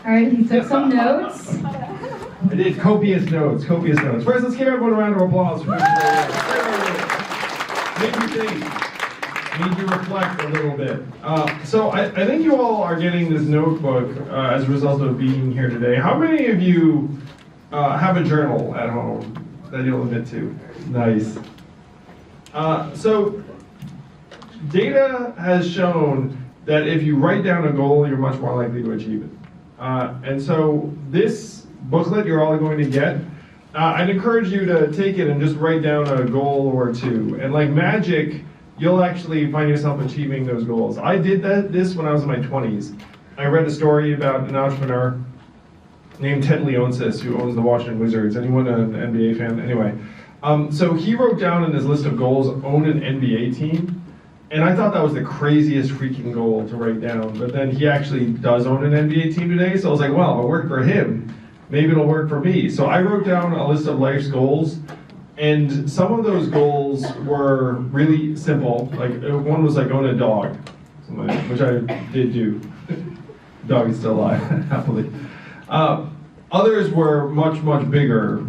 All right, he took some notes. I did copious notes. First, let's give everyone a round of applause. Made you think, made you reflect a little bit. So I think you all are getting this notebook as a result of being here today. How many of you have a journal at home that you'll admit to? Nice. So data has shown that if you write down a goal, you're much more likely to achieve it. And so this booklet you're all going to get, I'd encourage you to take it and just write down a goal or two. And like magic, you'll actually find yourself achieving those goals. I did this when I was in my 20s. I read a story about an entrepreneur named Ted Leonsis, who owns the Washington Wizards. Anyone an NBA fan? Anyway. So he wrote down in his list of goals, own an NBA team. And I thought that was the craziest freaking goal to write down. But then he actually does own an NBA team today. So I was like, well, if it worked for him, maybe it'll work for me. So I wrote down a list of life's goals. And some of those goals were really simple. Like one was like own a dog, which I did do. Dog is still alive, happily. Others were much, much bigger.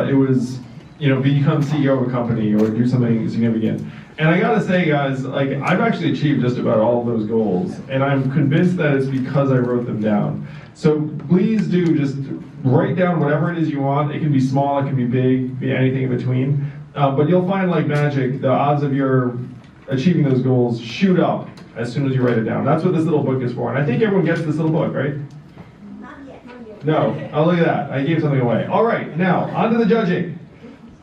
It was, become CEO of a company or do something significant. And I gotta say, guys, like I've actually achieved just about all of those goals, and I'm convinced that it's because I wrote them down. So please do just write down whatever it is you want. It can be small, it can be big, be anything in between. But you'll find, like magic, the odds of your achieving those goals shoot up as soon as you write it down. That's what this little book is for. And I think everyone gets this little book, right? Not yet. No. Oh, look at that. I gave something away. All right, now, on to the judging.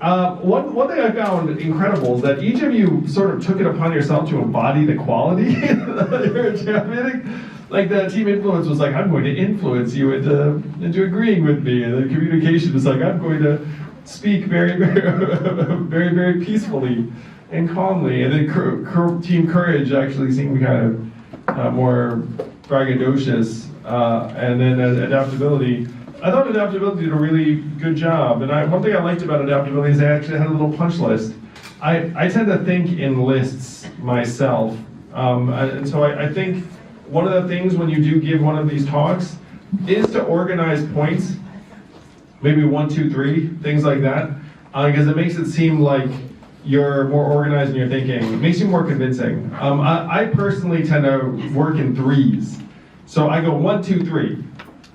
One thing I found incredible is that each of you sort of took it upon yourself to embody the quality that you're championing. Like the team influence was like, I'm going to influence you into agreeing with me. And the communication is like, I'm going to speak very, very, very peacefully and calmly. And then team courage actually seemed kind of more braggadocious. And then adaptability. I thought adaptability did a really good job, and one thing I liked about adaptability is they actually had a little punch list. I tend to think in lists myself, and so I think one of the things when you do give one of these talks is to organize points, maybe 1, 2, 3, things like that, because it makes it seem like you're more organized in your thinking. It makes you more convincing. I personally tend to work in threes, so I go 1, 2, 3.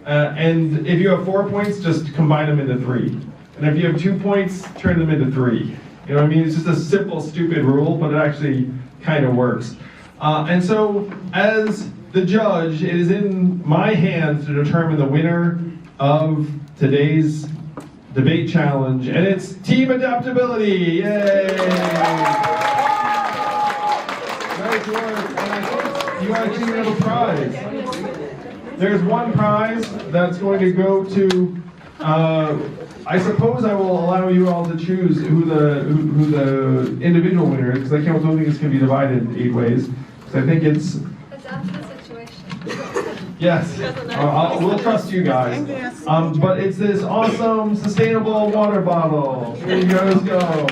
And if you have 4 points, just combine them into 3. And if you have 2 points, turn them into 3. You know what I mean? It's just a simple, stupid rule, but it actually kind of works. And so, as the judge, it is in my hands to determine the winner of today's debate challenge, and it's Team Adaptability! Yay! Nice work, and I think you actually have a prize. There's one prize that's going to go to, I suppose I will allow you all to choose who the individual winner is, because I don't think this can be divided 8 ways. Because I think it's... Adapt to the situation. Yes, we'll trust you guys. But it's this awesome, sustainable water bottle. Here you guys go.